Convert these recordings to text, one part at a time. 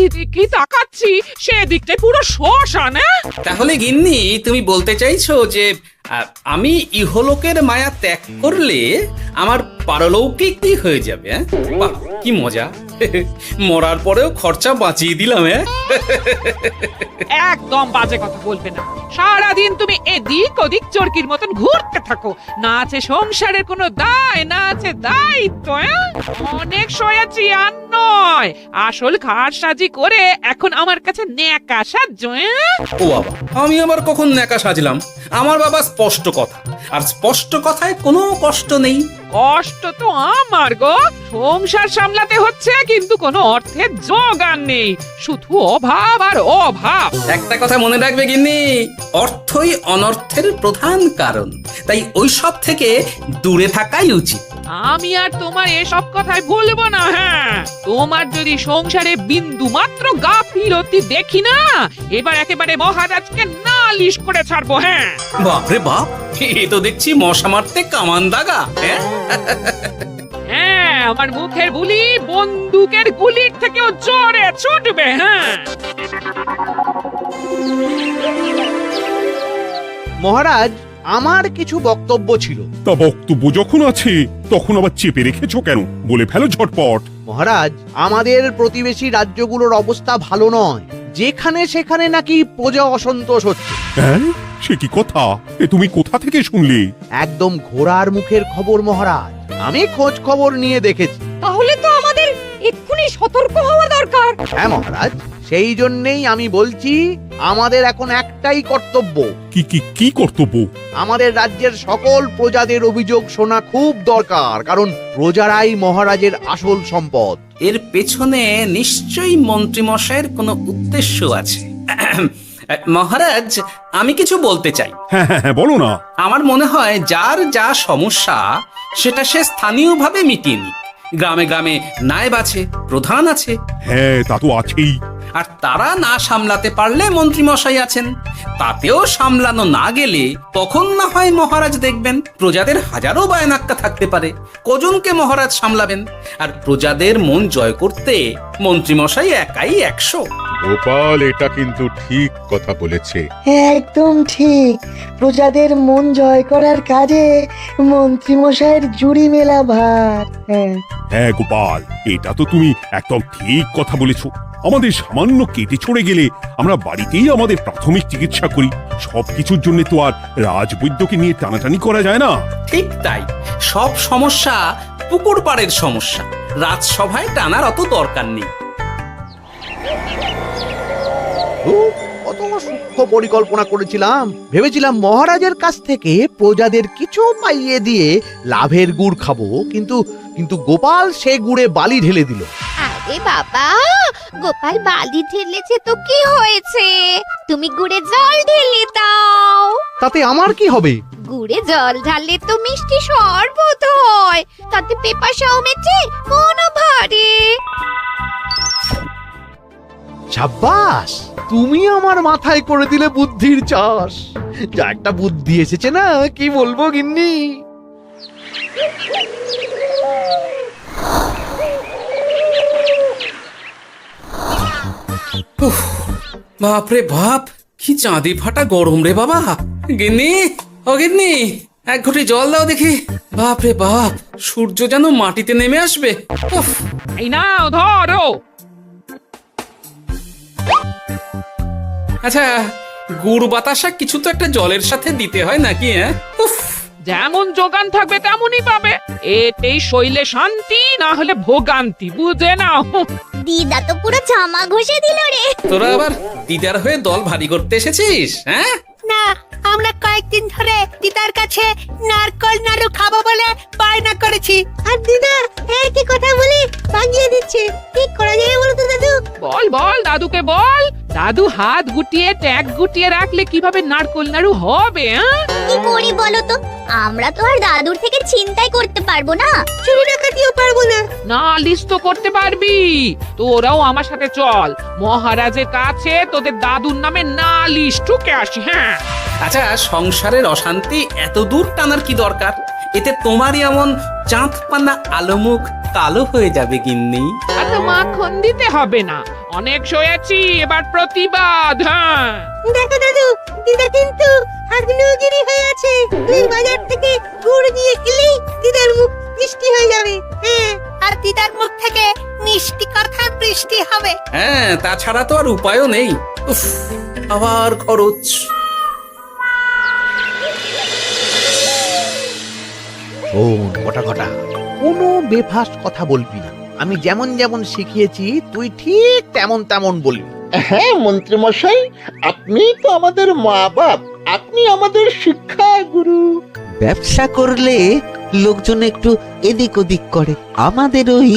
যেদিকে তাকাচ্ছি সেদিকটাই পুরো শ্মশান। তাহলে গিন্নি তুমি বলতে চাইছো যে আমি ইহলোকের মায়া ত্যাগ করলে আমার পারলৌকিক কি হয়ে যাবে? বাহ, কি মজা! মরার পরেও খরচা বাঁচিয়ে দিলাম। একদম বাজে কথা বলবে না। সারাদিন তুমি এদিক ওদিক চরকির মতন ঘুরতে থাকো, না আছে সংসারের কোনো দায়, না আছে দায়িত্ব। অনেক সয়াছি আর নয়, আসল ঘাট সাজি করে এখন আমার কাছে ন্যাকা সাহায্য। ও বাবা, আমি আবার কখন ন্যাকা সাজলাম? আমার বাবা স্পষ্ট কথা, আর স্পষ্ট কথায় কোনো কষ্ট নেই। কষ্ট তো আমার গো, সংসার সামলাতে হচ্ছে কিন্তু কোনো অর্থের জোগান নেই, শুধু অভাব আর অভাব। একটা কথা মনে রাখবে গিন্নি, অর্থই অনর্থের প্রধান কারণ, তাই ওই সব থেকে দূরে থাকাই উচিত। আমি আর তোমার এসব কথাই বলবো না। হ্যাঁ, তোমার যদি সংসারে বিন্দু মাত্র গাফিলতি দেখি না, এবার একেবারে মহারাজকে নালিশ করে ছাড়বো। হ্যাঁ, বাপরে বাপ, এ তো দেখছি মশা মারতে কামান দাগা। হ্যাঁ, আমার মুখের বুলি বন্দুকের গুলির থেকেও জোরে ছুটবে। হ্যাঁ, মহারাজ, আমার কিছু বক্তব্য ছিল। তা বক্তব্য যখন আছে তখন আবার চেপে রেখেছো কেন? বলে ফেলো ঝটপট। মহারাজ, আমাদের প্রতিবেশী রাজ্যগুলোর অবস্থা ভালো নয়, যেখানে সেখানে নাকি প্রজা অসন্তোষ হচ্ছে। হ্যাঁ, সে কি কথা? এ তুমি কোথা থেকে শুনলে? একদম ঘোড়ার মুখের খবর মহারাজ, আমি খোঁজ খবর নিয়ে দেখেছি। তাহলে তো আমাদের এক্ষুনি সতর্ক হওয়া দরকার। হ্যাঁ মহারাজ, সেই জন্যেই আমি বলছি আমাদের এখন একটাই কর্তব্য। কি কি কি কর্তব্য? আমাদের রাজ্যের সকল প্রজাদের অভিযোগ শোনা খুব দরকার, কারণ প্রজারাই মহারাজের আসল সম্পদ। এর পেছনে নিশ্চয়ই মন্ত্রীমশাইয়ের কোনো উদ্দেশ্য আছে। মহারাজ, আমি কিছু বলতে চাই। হ্যাঁ হ্যাঁ হ্যাঁ, বলো না। আমার মনে হয় যার যা সমস্যা সেটা সে স্থানীয়ভাবে মিটিয়ে নিক। গ্রামে গ্রামে নায়েব আছে, প্রধান আছে। হ্যাঁ, তা তো আছেই। আর তারা না সামলাতে পারলে মন্ত্রীমশাই আছেন। তাতেও সামলানো না গেলে তখন না হয় মহারাজ দেখবেন। প্রজাদের হাজারো বায়নাক্কা থাকতে পারে, কজনকে মহারাজ সামলাবেন? আর প্রজাদের মন জয় করতে মন্ত্রীমশাই একাই 100। গোপাল এটা কিন্তু ঠিক কথা বলেছে। একদম ঠিক। প্রজাদের মন জয় করার কাজে মন্ত্রীমশাইয়ের জুড়ি মেলা ভার। হ্যাঁ হ্যাঁ গোপাল, এটা তো তুমি একদম ঠিক কথা বলেছো। আমাদের সামান্য কেটে ছড়ে গেলে আমরা বাড়িতেই আমাদের প্রাথমিক চিকিৎসা করি। সবকিছুর জন্য তো আর রাজবৈদ্যকে নিয়ে টানাটানি করা যায় না। ঠিক তাই, সব সমস্যা পুকুর পাড়ের সমস্যা, রাজসভায় টানার অত দরকার নেই। কত সূক্ষ্ম পরিকল্পনা করেছিলাম। ভেবেছিলাম মহারাজের কাছ থেকে প্রজাদের কিছু পাইয়ে দিয়ে লাভের গুড় খাবো, কিন্তু কিন্তু গোপাল সে গুড়ে বালি ঢেলে দিল। আরে বাবা, গোপাল বালি ঢেলেছে তো কি হয়েছে? তুমি গুড়ে জল ঢেলে দাও। তাতে আমার কি হবে? গুড়ে জল ঢাললে তো মিষ্টি শরবত হয়, তাতে পেপাসাও মেটে, মনও ভরে। সাব্বাস, তুমি আমার মাথায় করে দিলে বুদ্ধির চাষ। যা একটা বুদ্ধি এসেছে না, কি বলবো গিন্নি। বাপরে বাপ, কি চাঁদি ফাটা গরম রে বাবা। গিন্নি, ও গিন্নি, এক ঘটি জল দাও দেখি। বাপরে বাপ, সূর্য যেন মাটিতে নেমে আসবে। উফ, এই নাও ধরো। আচ্ছা, গুড় বাতাসা কিছু তো একটা জলের সাথে দিতে হয় নাকি? উফ, যেমন যোগান থাকবে তেমনই পাবে। এতেই শৈলে শান্তি, না হলে ভোগান্তি, বুঝে নাও। দিদা তো পুরো জামা ঘষে দিল রে। তোরা আবার দিদার হয়ে দল ভারী করতে এসেছিস? হ্যাঁ, না, আমরা কয়েকদিন ধরে দিদার কাছে নারকল নাড়ু খাবো বলে বায়না করেছি। আর দিদা একই কথা বলে ভাঙিয়ে দিচ্ছে। কি করা যায় বলো তো দাদু? বল বল দাদুকে বল। দাদু হাত গুটিয়ে ট্যাগ গুটিয়ে রাখলে কিভাবে নারকোল নাড়ু হবে? কি করি বলো তো? আমরা তো আর দাদুর থেকে চিন্তাই করতে পারবো না, চুরি ডাকাতিও পারবো না। নালিশ তো করতে পারবি। তোরাও আমার সাথে চল, মহারাজের কাছে তোদের দাদুর নামে নালিশ ঠুকে আসি। হ্যাঁ, আচ্ছা, সংসারের অশান্তি এত দূর টানার কি দরকার? এতে তোমারই এমন চাঁদ পানা আলোমুখ কালো হয়ে যাবে গিন্নি। এত মাখন দিতে হবে না, অনেক সয়েছি, এবার প্রতিবাদ। হ্যাঁ, দেখো দাদু, দিদা কিন্তু আগ্নেয়গিরি হয়ে আছে। তুই বাজার থেকে গুড় নিয়ে এলেই দিদার মুখ মিষ্টি হয়ে যাবে। হ্যাঁ, আর দিদার মুখ থেকে মিষ্টি কথার বৃষ্টি হবে। হ্যাঁ, তাছাড়া তো আর উপায়ও নেই। উফ, আবার খরচ। শোন কটা কটা, কোনো বেফাস কথা বলবি না। আমি যেমন যেমন শিখিয়েছি তুই ঠিক তেমন তেমন বলবি। হ্যাঁ মন্ত্রী মশাই, আপনি তো আমাদের মা বাপ, আপনি আমাদের শিক্ষা গুরু। ব্যবসা করলে লোকজন একটু এদিক ওদিক করে, আমাদের ওই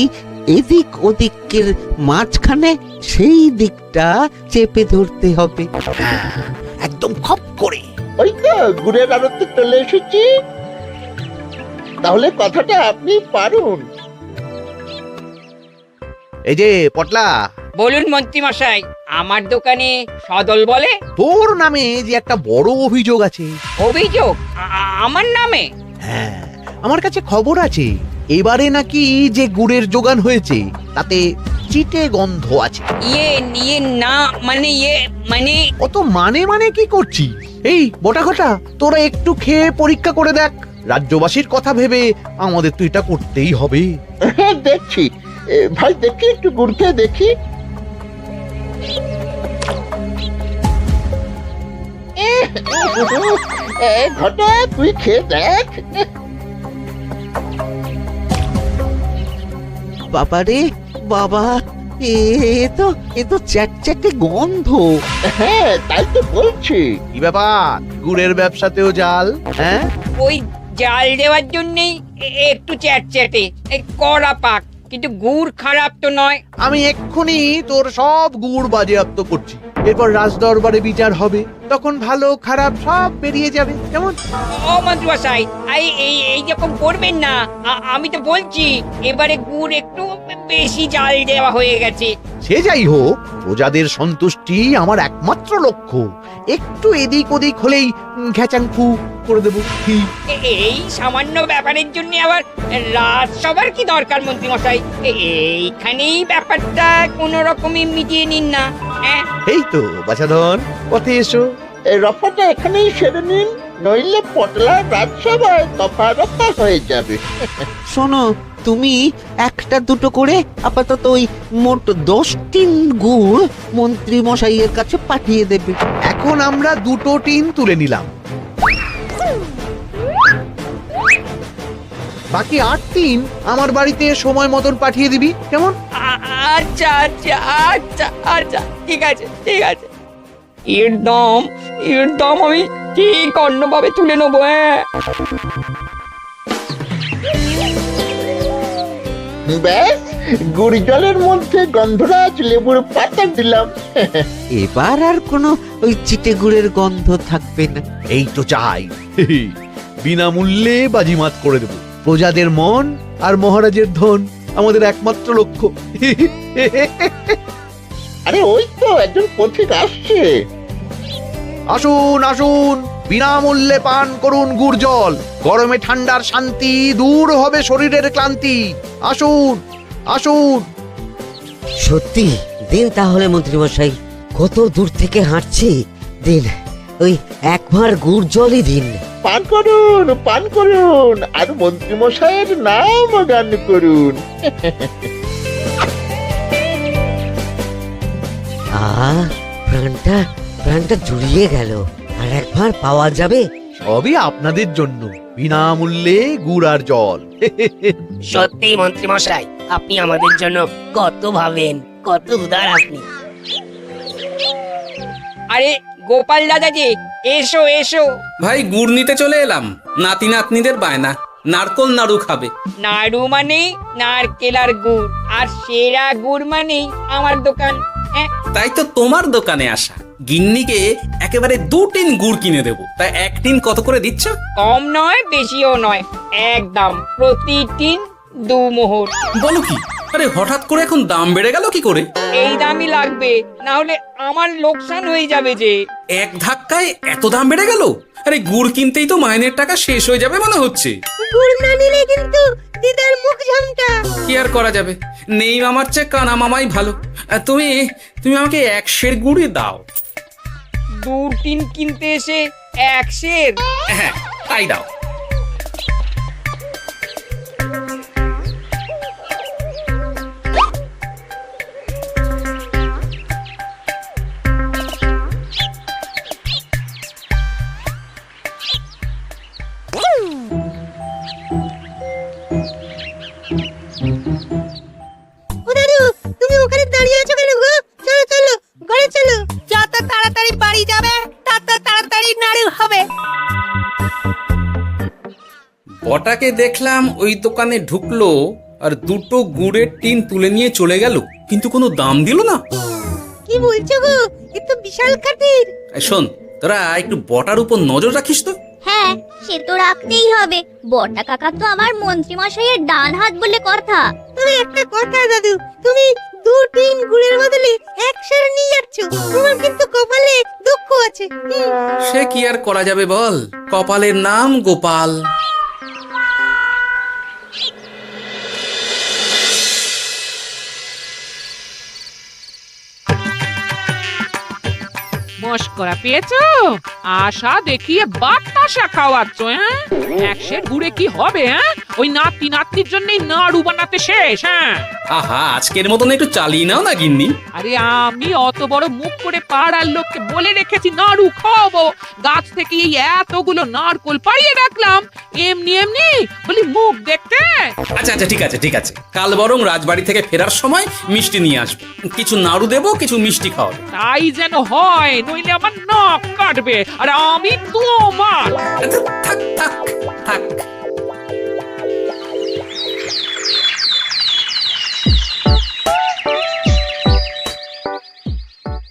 এদিক ওদিকের মাঝখানে সেই দিকটা চেপে ধরতে হবে। হ্যাঁ, একদম খপ করে। ওই তো গুড়ের আড়তে চলে এসেছি, তাহলে কথাটা আপনি পারুন। এই যে পটলা, বলুন মন্ত্রী মশাই, আমার দোকানে সদল বলে তোর নামে যে একটা বড় অভিযোগ আছে। অভিযোগ আমার নামে? হ্যাঁ, আমার কাছে খবর আছে এবারে নাকি যে গুড়ের যোগান হয়েছে তাতে চিটে গন্ধ আছে। ইয়ে না মানে মানে অত মানে কি করছি? এই বটা ঘটা, তোরা একটু খেয়ে পরীক্ষা করে দেখ। রাজ্যবাসীর কথা ভেবে আমাদের তো এটা করতেই হবে। হ্যাঁ দেখছি, ভাই দেখি, একটু গুড় খেয়ে দেখি। ঘটা, তুই খেয়ে দেখ। বাবারে বাবা, এ তো চ্যাটচ্যাটে গন্ধ। হ্যাঁ তাই তো বলছি। কি ব্যাপার, গুড়ের ব্যবসাতেও জাল? হ্যাঁ, ওই জাল দেওয়ার জন্যই একটু চ্যাটচ্যাটে, কড়া পাক, কিন্তু গুড় খারাপ তো নয়। আমি এক্ষুনি তোর সব গুড় বাজেয়াপ্ত করছি। এরপর রাজদরবারে বিচার হবে, তখন ভালো খারাপ সব বেরিয়ে যাবে। কেমন? ও মন্ত্রী মশাই, এই রকম করবেন না। আমি তো বলছি এবারে গুড় একটু বেশি জাল দেওয়া হয়ে গেছে। সে যাই হোক, প্রজাদের সন্তুষ্টি আমার একমাত্র লক্ষ্য। একটু এদিক ওদিক হলেই ঘ্যাচাংফু করে দেবো। কি? এই সামান্য ব্যাপারের জন্য আবার রাজসভার কি দরকার মন্ত্রী মশাই? এইখানেই ব্যাপারটা কোনো রকমই মিটিয়ে নিন না। হ্যাঁ, এই তো বাছাধন, পথে এসো। এই রফাটা এখানেই সেরে নিন, নইলে পটলা রাজসভায় দফা রফা হয়ে যাবে। শোনো, তুমি একটা দুটো করে আপাতত ওই মোট 10 টিন গুড় মন্ত্রী মশাইয়ের কাছে পাঠিয়ে দেবে। এখন আমরা 2 টিন তুলে নিলাম, বাকি 8 টিন আমার বাড়িতে সময় মতন পাঠিয়ে দিবি। কেমন? আচ্ছা আচ্ছা আচ্ছা আচ্ছা, ঠিক আছে ঠিক আছে। এর দাম আমি ঠিক অন্যভাবে তুলে নেবো। হ্যাঁ, ব্যাস, গুড় জলের মধ্যে গন্ধরাজ লেবুর পাতা দিলাম। এবার আর কোনো ওই চিটে গুড়ের গন্ধ থাকবে না। এই তো চাই। বিনামূল্যে বাজিমাত করে দেব। প্রজাদের মন আর মহারাজের ধন আমাদের একমাত্র লক্ষ্য। আরে ওই তো একজন পথিক আসছে। আসুন আসুন, বিনামূল্যে পান করুন গুড় জল। গরমে ঠান্ডার শান্তি, দূর হবে শরীরের ক্লান্তি। আসুন আসুন। সত্যি দিন তাহলে মন্ত্রী মশাই, কত দূর থেকে হাঁটছি, দিন ওই একবার গুড় জলই দিন। পান করুন, পান করুন, আর মন্ত্রী মশাইয়ের নাম গান করুন। প্রাণটা জুড়িয়ে গেল। আর একবার পাওয়া যাবে? সবই আপনাদের জন্য, বিনামূল্যে গুড় আর জল। সত্যি মন্ত্রী মশাই, আপনি আমাদের জন্য কত ভাবেন, কত উদার আপনি। আরে গোপাল দাদা যে, এসো এসো। ভাই, গুড় নিতে চলে এলাম। নাতি নাতনিদের বায়না, নারকোল নাড়ু খাবে। নাড়ু মানে নারকেল আর গুড়, আর সেরা গুড় মানে আমার দোকান। হ্যাঁ, তাই তো তোমার দোকানে আসা। গিন্নিকে একেবারে 2 টিন গুড় কিনে দেবো। তাই 1 টিন কত করে দিচ্ছ? কম নয় বেশিও নয়, একদম প্রতি টিন 2 মোহর। বলো কি? আরে হঠাৎ করে এখন দাম বেড়ে গেল কি করে? এই দামই লাগবে, না হলে আমার লোকসান হয়ে যাবে যে। এক ধাক্কায় এত দাম বেড়ে গেল? আরে গুড় কিনতেই তো মাইনের টাকা শেষ হয়ে যাবে মনে হচ্ছে। গুড় না নিলে কিন্তু দিদার মুখ ঝামটা। কি আর করা যাবে, নেই মামার চেয়ে কানা মামাই ভালো। তুমি তুমি আমাকে 1 সের গুড়ই দাও। 2 টিন কিনতে এসে 1 সের? হ্যাঁ, তাই দাও। ও দাদু, তুমি ওখানে দাঁড়িয়ে আছো কেন গো? চলো চলো, ঘরে চলো। যত তাড়াতাড়ি বাড়ি যাবে তত তাড়াতাড়ি নাড়ু হবে। বটাকে দেখলাম ওই দোকানে ঢুকলো আর 2টো গুড়ের টিন তুলে নিয়ে চলে গেল, কিন্তু কোনো দাম দিল না। কি বলছো গো? এ তো বিশাল খাতির। শোন, তোরা একটু বটার উপর নজর রাখিস তো। হ্যাঁ, সে তো রাখতেই হবে। বড়টা কাকা তো আমার মন্ত্রী মশাইয়ের ডান হাত বলে কথা। তবে একটা কথা দাদু, তুমি 2 টিন গুড়ের বদলে 1 সের নিয়ে যাচ্ছ। তোমার কিন্তু কপালে দুঃখ আছে। সে কি আর করা যাবে বল, কপালের নাম গোপাল। মস্করা পেয়েছো? আশা দেখিয়ে বাতাসা খাওয়াচ্ছ, হ্যাঁ? 1 সের গুড়ে কি হবে, হ্যাঁ? ওই নাতি নাতির জন্যই নাড়ু বানাতে শেষ, হ্যাঁ? আহা, আজকের মতন একটু চালিয়ে নাও না গিন্নি। আরে আমি অত বড় মুখ করে পাড়ার লোককে বলে রেখেছি নাড়ু খাওয়াবো, গাছ থেকে এই এতগুলো নারকোল পাড়িয়ে রাখলাম, এমনি এমনি বলি মুখ দেখতে। আচ্ছা আচ্ছা, ঠিক আছে ঠিক আছে, কাল বরং রাজবাড়ি থেকে ফেরার সময় মিষ্টি নিয়ে আসবো। কিছু নাড়ু দেবো, কিছু মিষ্টি খাওয়াবো। তাই যেন হয়, নইলে আমার নাক কাটবে আর আমি তোমার। আচ্ছা, থাক থাক থাক।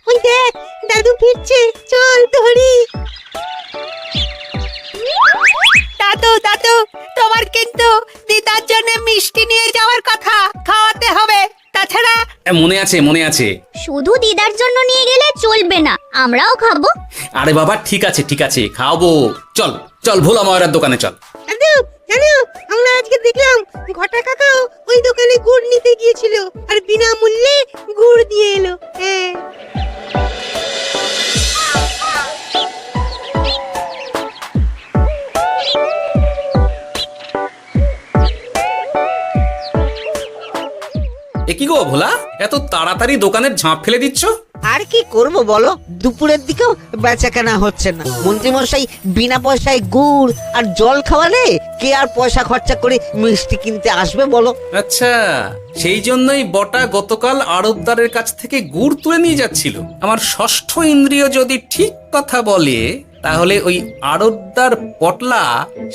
ওই দেখ, দাদু ফিরছে, চল ধরি। দাদু দাদু, তোমার কিন্তু দিদার জন্য মিষ্টি নিয়ে যাওয়ার কথা, খাওয়াতে হবে। তাছাড়া মনে আছে মনে আছে। শুধু দিদার জন্য নিয়ে গেলে চলবে না, আমরাও খাবো। আরে বাবা, ঠিক আছে ঠিক আছে, খাওয়াবো। চল চল, ভোলা ময়রার দোকানে চল। দাদু জানো, আমরা আজকে দেখলাম ঘটা কাকাও ওই দোকানে গুড় নিতে গিয়েছিল আর বিনামূল্যে গুড় দিয়ে এলো। হ্যাঁ, এ কি গো ভোলা, এত তাড়াতাড়ি দোকানের ঝাঁপ ফেলে দিচ্ছ? আর কি করব বলো, দুপুরের দিকেও বেচা কেনা হচ্ছে না। মন্ত্রীমশাই বিনা পয়সায় গুড় আর জল খাওয়ালে কে আর পয়সা খরচা করে মিষ্টি কিনতে আসবে বলো? আচ্ছা, সেই জন্যই বটা গতকাল আড়তদারের কাছ থেকে গুড় তুলে নিয়ে যাচ্ছিল। আমার ষষ্ঠ ইন্দ্রিয় যদি ঠিক কথা বলে, তাহলে ওই আড়তদার পটলা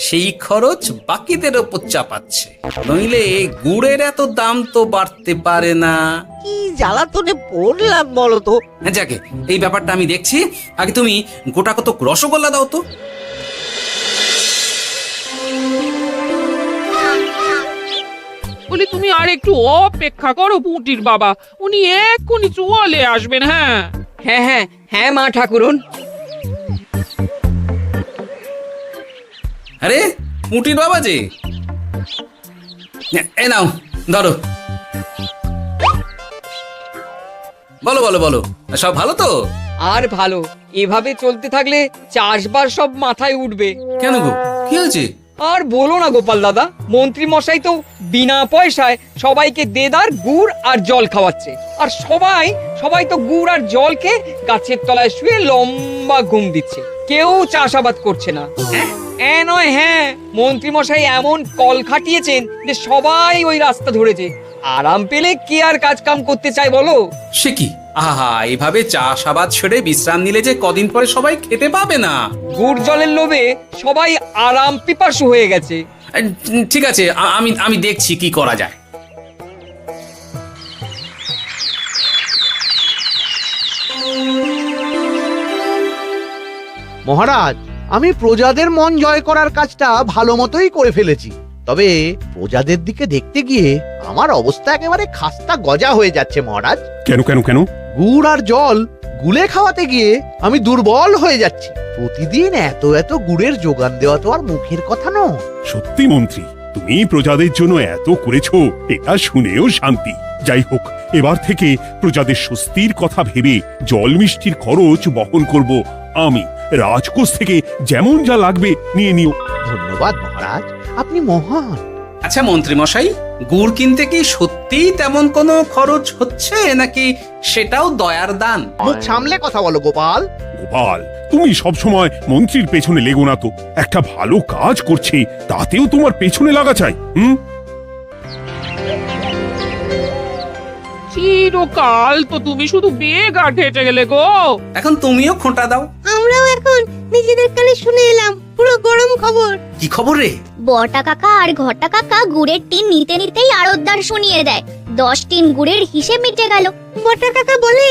সেই খরচ বাকিদের ওপর চাপাচ্ছে। নইলে গুড়ের এত দাম তো বাড়তে পারে না। কি জ্বালাতনে পড়লাম বলো তো। যাকে, এই ব্যাপারটা আমি দেখছি। আগে তুমি গোটা কত রসগোল্লা দাও তো। বলি তুমি আর একটু অপেক্ষা করো পুঁটির বাবা, উনি এক্ষুনি চলে আসবেন। হ্যাঁ হ্যাঁ হ্যাঁ হ্যাঁ মা ঠাকুরন। আরে পুঁটির বাবা যে, এ নাও ধরো। বলো বলো বলো, সব ভালো তো? আর ভালো, এভাবে চলতে থাকলে চাষবাস সব মাথায় উঠবে। কেন গো, কি হয়েছে? আর বলো না গোপাল দাদা, মন্ত্রী মশাই তো বিনা পয়সায় সবাইকে দেদার গুড় আর জল খাওয়াচ্ছে। আর সবাই তো গুড় আর জলকে গাছের তলায় শুয়ে লম্বা ঘুম দিচ্ছে, কেউ চাষাবাদ করছে না। নয়, হ্যাঁ, মন্ত্রী মশাই এমন কল খাটিয়েছেন যে সবাই ওই রাস্তা ধরেছে। আরাম পেলে কে আর কাজ কাম করতে চায় বলো? সে কি, আহা, এভাবে চাষাবাদ ছেড়ে বিশ্রাম নিলে যে কদিন পরে সবাই খেতে পাবে না। গুড় জলের লোভে সবাই আরাম পিপাসু হয়ে গেছে। ঠিক আছে, আমি দেখছি কি করা যায়। মহারাজ, আমি প্রজাদের মন জয় করার কাজটা ভালো মতোই করে ফেলেছি। তবে প্রজাদের দিকে দেখতে গিয়ে আমার অবস্থা একেবারে খাস্তা গজা হয়ে যাচ্ছে মহারাজ। কেন কেন কেন? গুড় আর জল গুলে খাওয়াতে গিয়ে আমি দুর্বল হয়ে যাচ্ছি। প্রতিদিন এত এত গুড়ের যোগান দেওয়া তো আর মুখের কথা নয়। সত্যি মন্ত্রী, তুমি প্রজাদের জন্য এত করেছো, এটা শুনেও শান্তি। যাই হোক, এবার থেকে প্রজাদের স্বস্তির কথা ভেবে জল মিষ্টির খরচ বহন করব আমি। রাজকোষ থেকে যেমন যা লাগবে নিয়ে নিও। ধন্যবাদ মহারাজ, আপনি মহান। আচ্ছা মন্ত্রী মশাই, গুড় কিনতে কি সত্যিই তেমন কোনো খরচ হচ্ছে নাকি সেটাও দয়ার দান? মুখ সামলে কথা বলো গোপাল। গোপাল, তুমি সবসময় মন্ত্রীর পেছনে লেগো না তো। একটা ভালো কাজ করছে তাতেও তোমার পেছনে লাগা চাই। চিরকাল তো তুমি শুধু বেগার ঘেটে গেলে গো। এখন তুমিও খোঁটা দাও। আমরাও এখন নিজেদের কানে শুনে এলাম পুরো গরম খবর। কি খবর রে? বটা কাকা আর ঘটা কাকা গুড়ের টিন নিতে নিতেই আড়তদার শুনিয়ে দেয় 10 টিন গুড়ের হিসেব মিটে গেল। বটা কাকা বলে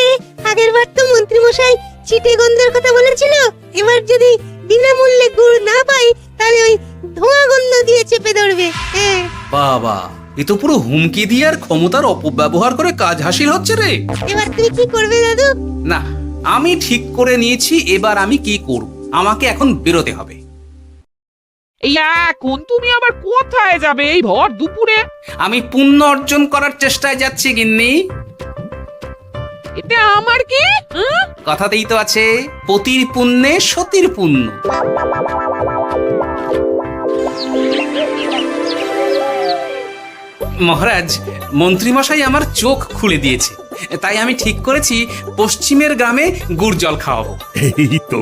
আগের বার তো মন্ত্রী মশাই চিটে গন্ধের কথা বলেছিল, এবার যদি বিনামূল্যে গুড় না পাই তাহলে ওই ধোঁয়া গন্ধ দিয়ে চেপে ধরবে। হ্যাঁ বাবা, এ তো পুরো হুমকি দিয়ে আর ক্ষমতার অপব্যবহার করে কাজ হাসিল হচ্ছে রে। এবার তুমি কি করবে দাদু? না, আমি ঠিক করে নিয়েছি এবার আমি কি করব। আমাকে এখন বেরোতে হবে। এই এখন তুমি আবার কোথায় যাবে এই ভর দুপুরে? আমি পুণ্য অর্জন করার চেষ্টায় যাচ্ছি গিন্নি। এতে আমার কি? কথাতেই তো আছে, পতির পুণ্যে সতীর পুণ্য। মহারাজ, মন্ত্রীমশাই আমার চোখ খুলে দিয়েছে, তাই আমি ঠিক করেছি পশ্চিমের গ্রামে গুড় জল খাওয়াবো। এই তো,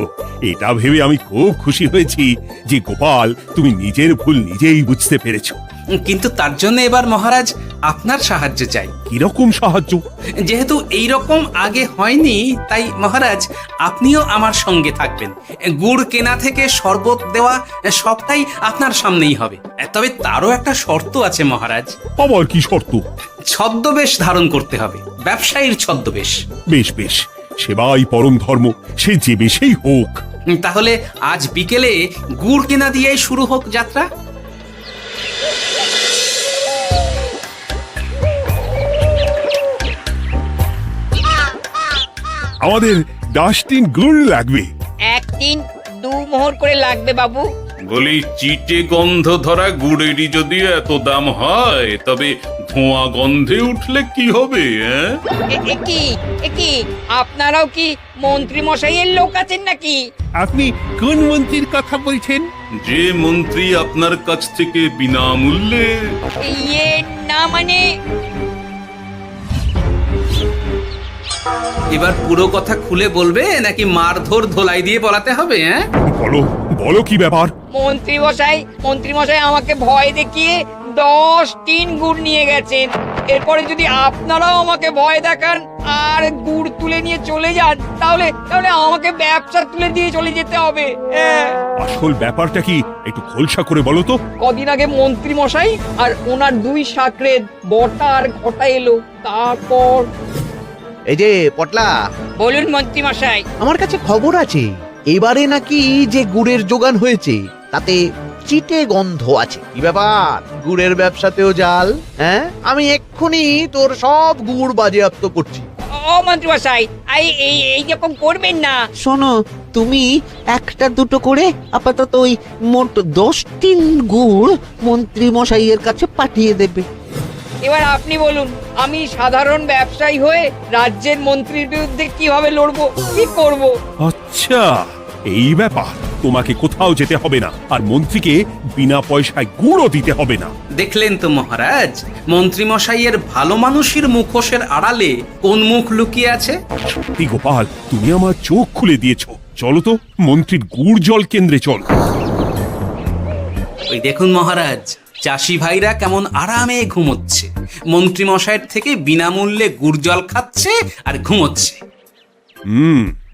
এটা ভেবে আমি খুব খুশি হয়েছি যে গোপাল, তুমি নিজের ভুল নিজেই বুঝতে পেরেছো। কিন্তু তার জন্য এবার মহারাজ আপনার সাহায্য চাই। কিরকম সাহায্য? যেহেতু এই রকম আগে হয়নি, তাই মহারাজ আপনিও আমার সঙ্গে থাকবেন। গুড় কেনা থেকে শরবত দেওয়া সবটাই আপনার সামনেই হবে। তবে তারও একটা শর্ত আছে মহারাজ। আবার কি শর্ত? ছদ্মবেশ ধারণ করতে হবে, ব্যবসায়ীর ছদ্মবেশ। বেশ বেশ, সেবাই পরম ধর্ম, সে যে বেশেই হোক। তাহলে আজ বিকেলে গুড় কেনা দিয়েই শুরু হোক যাত্রা। আমাদের 10 টিন গুড় লাগবে। 1 টিন 2 মোহর করে লাগবে বাবু। বলি, চিটে গন্ধ ধরা গুড়েরই যদি এত দাম হয়, তবে ধোঁয়া গন্ধে উঠলে কি হবে? কি আপনারাও কি মন্ত্রী মশাইয়ের লোক আছেন নাকি? আপনি কোন মন্ত্রীর কথা বলছেন? যে মন্ত্রী আপনার কাছ থেকে বিনামূল্যে। ইয়ে না মানে, এবার পুরো কথা খুলে বলবে নাকি মারধর ধোলাই দিয়ে বলাতে হবে? বলো বলো, কি ব্যাপার? মন্ত্রী মশাই আমাকে ভয় দেখিয়ে 10 টিন গুড় নিয়ে গেছেন। এরপরে যদি আপনারাও আমাকে ভয় দেখান আর গুড় তুলে নিয়ে চলে যান, তাহলে আমাকে ব্যবসা তুলে দিয়ে চলে যেতে হবে। আসল ব্যাপারটা কি একটু খোলসা করে বলো তো। কদিন আগে মন্ত্রী মশাই আর ওনার 2 সাকরেদ বটা আর ঘটা এলো, তারপর। এই যে পটলা, বলুন মন্ত্রী মশাই। আমার কাছে খবর আছে এবারে নাকি যে গুড়ের যোগান হয়েছে তাতে চিটে গন্ধ আছে। কি ব্যাপার, গুড়ের ব্যবসাতেও জাল? হ্যাঁ, আমি এক্ষুনি তোর সব গুড় বাজেয়াপ্ত করছি। ও মন্ত্রী মশাই, এই রকম করবেন না। শোনো, তুমি 1-2 করে আপাতত ওই মোট 10 টিন গুড় মন্ত্রী মশাইয়ের কাছে পাঠিয়ে দেবে। এবার আপনি বলুন, আমি সাধারণ ব্যবসায়ী হয়ে রাজ্যের মন্ত্রীর বিরুদ্ধে কিভাবে লড়বো, কি করব? আচ্ছা, এই ব্যাপার। তোমাকে কোথাও যেতে হবে না, আর মন্ত্রীকে বিনা পয়সায় গুড়ও দিতে হবে না। দেখলেন তো মহারাজ, মন্ত্রী মশাইয়ের ভালো মানুষের মুখোশের আড়ালে কোন মুখ লুকিয়ে আছে। সত্যি গোপাল, তুমি আমার চোখ খুলে দিয়েছো। চলো তো মন্ত্রীর গুড় জল কেন্দ্রে চল। ওই দেখুন মহারাজ, চাষি ভাইরা কেমন আরামে ঘুমোচ্ছে, মন্ত্রী মশাইয়ের থেকে বিনামূল্যে গুড় জল খাচ্ছে আর ঘুমোচ্ছে।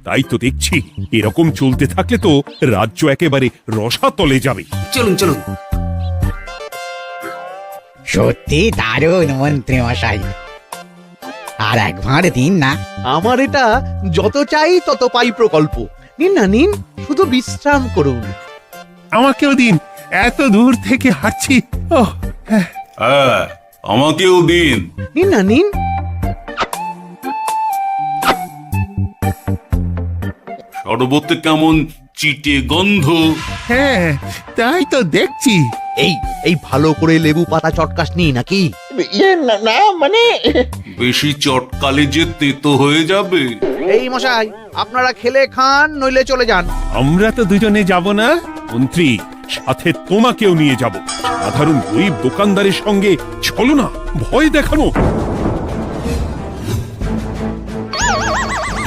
তাই তো দেখছি। এরকম চলতে থাকলে তো রাজ্য একেবারে রসাতলে যাবে। চলুন চলুন। সত্যি দারুণ মন্ত্রী মশাই, আর একবার দিন না। আমার এটা যত চাই তত পাই প্রকল্প। নিন না নিন, শুধু বিশ্রাম করুন। আমাকেও দিন, এত দূর থেকে হাঁটছি। হ্যাঁ, আমাকেও দিন। নিন না নিন। শরবতে কেমন চিটে গন্ধ। হ্যাঁ, তাই তো দেখছি। এই এই ভালো করে লেবু পাতা চটকাসনি নাকি? ইয়ে না না, মানে বেশি চটকালে যে তেতো হয়ে যাবে। এই মশাই, আপনারা খেলে খান, নইলে চলে যান। আমরা তো দুজনে যাব না মন্ত্রী, সাথে তোমাকেও নিয়ে যাব। সাধারণ গরিব দোকানদারের সঙ্গে চলো না, ভয় দেখানো।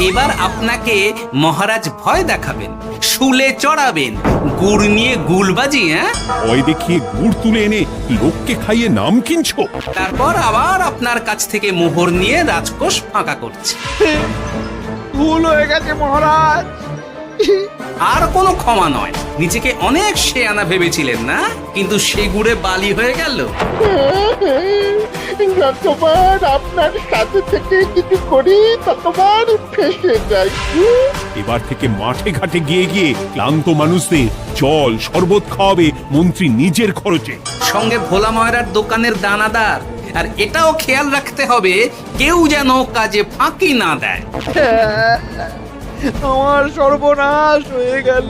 এবার আপনাকে মহারাজ ভয় দেখাবেন, শুলে চড়াবেন, গুড় নিয়ে গুলবাজি। হ্যাঁ, ভয় দেখিয়ে গুড় তুলে এনে লোককে খাইয়ে নাম কিনছো। তারপর আবার আপনার কাছ থেকে মোহর নিয়ে রাজকোষ ফাঁকা করছে। ভুল হয়ে গেছে মহারাজ। আর কোনো ক্ষমা নয়। নিজেকে অনেক শেয়ানা ভেবেছিলেন না, কিন্তু সে গুড়ে বালি হয়ে গেল। যতবার আপনার সাথে থেকে কিছু করি ততবার ফেসে যাই। এবার থেকে মাঠে ঘাটে গিয়ে গিয়ে ক্লান্ত মানুষদের জল শরবত খাওয়াবে মন্ত্রী নিজের খরচে। সঙ্গে ভোলা ময়রার দোকানের দানাদার। আর এটাও খেয়াল রাখতে হবে, কেউ যেন কাজে ফাঁকি না দেয়। আমার সর্বনাশ হয়ে গেল।